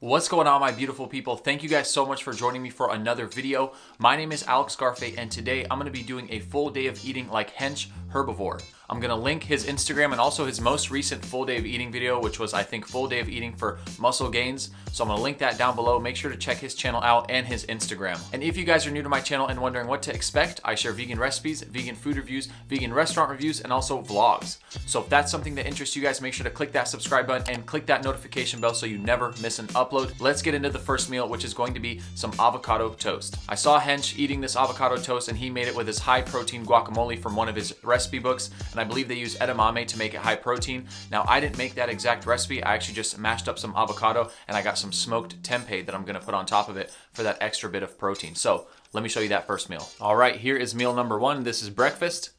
What's going on, my beautiful people? Thank you guys so much for joining me for another video. My name is Gharfeh, and today I'm going to be doing a full day of eating like Hench Herbivore. I'm going to link his Instagram and also his most recent full day of eating video, which was, I think, full day of eating for muscle gains. So I'm going to link that down below. Make sure to check his channel out and his Instagram. And if you guys are new to my channel and wondering what to expect, I share vegan recipes, vegan food reviews, vegan restaurant reviews, and also vlogs. So if that's something that interests you guys, make sure to click that subscribe button and click that notification bell so you never miss an upload. Let's get into the first meal, which is going to be some avocado toast. I saw Hench eating this avocado toast, and he made it with his high protein guacamole from one of his recipe books, and I believe they use edamame to make it high protein. Now, I didn't make that exact recipe. I actually just mashed up some avocado and I got some smoked tempeh that I'm gonna put on top of it for that extra bit of protein. So let me show you that first meal. All right, here is meal number one. This is breakfast.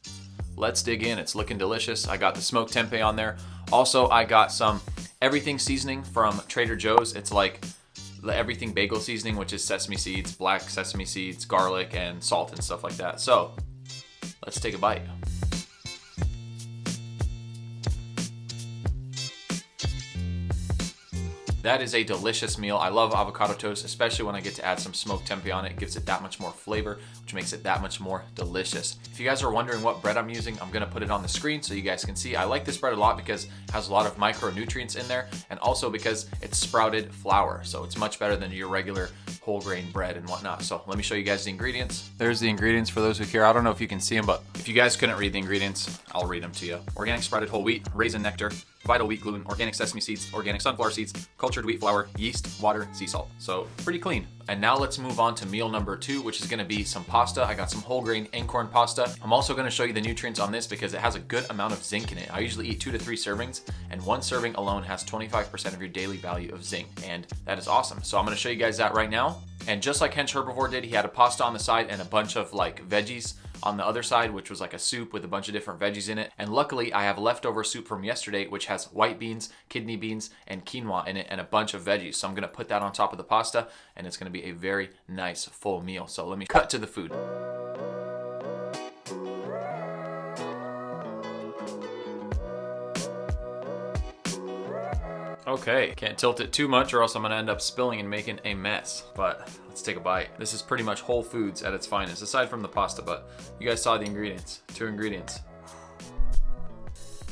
Let's dig in. It's looking delicious. I got the smoked tempeh on there. Also, I got some everything seasoning from Trader Joe's. It's like the everything bagel seasoning, which is sesame seeds, black sesame seeds, garlic, and salt and stuff like that. So let's take a bite. That is a delicious meal. I love avocado toast, especially when I get to add some smoked tempeh on it. It gives it that much more flavor, which makes it that much more delicious. If you guys are wondering what bread I'm using, I'm gonna put it on the screen so you guys can see. I like this bread a lot because it has a lot of micronutrients in there, and also because it's sprouted flour. So it's much better than your regular whole grain bread and whatnot. So let me show you guys the ingredients. There's the ingredients for those who care. I don't know if you can see them, but if you guys couldn't read the ingredients, I'll read them to you. Organic sprouted whole wheat, raisin nectar, vital wheat gluten, organic sesame seeds, organic sunflower seeds, cultured wheat flour, yeast, water, sea salt. So pretty clean. And now let's move on to meal number two, which is gonna be some pasta. I got some whole grain einkorn pasta. I'm also gonna show you the nutrients on this because it has a good amount of zinc in it. I usually eat 2 to 3 servings, and one serving alone has 25% of your daily value of zinc, and that is awesome. So I'm gonna show you guys that right now. And just like Hench Herbivore did, he had a pasta on the side and a bunch of like veggies on the other side, which was like a soup with a bunch of different veggies in it. And luckily I have leftover soup from yesterday, which has white beans, kidney beans, and quinoa in it, and a bunch of veggies. So I'm gonna put that on top of the pasta, and it's gonna be a very nice full meal. So let me cut to the food. Okay, can't tilt it too much or else I'm gonna end up spilling and making a mess, but let's take a bite. This is pretty much whole foods at its finest, aside from the pasta, but you guys saw the ingredients. 2 ingredients.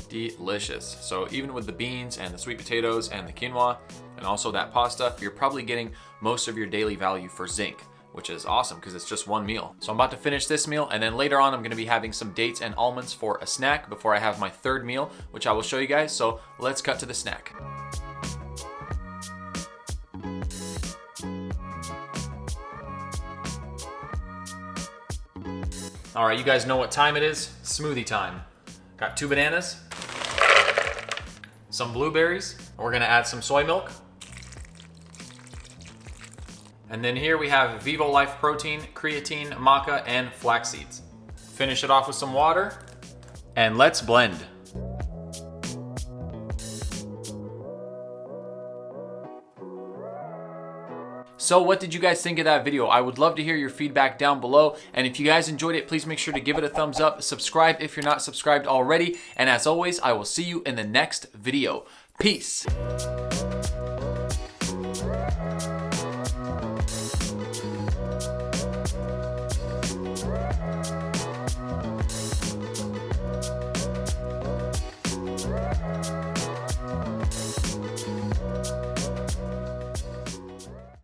Delicious. So even with the beans and the sweet potatoes and the quinoa and also that pasta, you're probably getting most of your daily value for zinc, which is awesome because it's just one meal. So I'm about to finish this meal, and then later on I'm gonna be having some dates and almonds for a snack before I have my third meal, which I will show you guys. So let's cut to the snack. All right, you guys know what time it is. Smoothie time. Got 2 bananas, some blueberries. We're gonna add some soy milk. And then here we have Vivo Life protein, creatine, maca, and flax seeds. Finish it off with some water, and let's blend. So what did you guys think of that video? I would love to hear your feedback down below. And if you guys enjoyed it, please make sure to give it a thumbs up. Subscribe if you're not subscribed already. And as always, I will see you in the next video. Peace.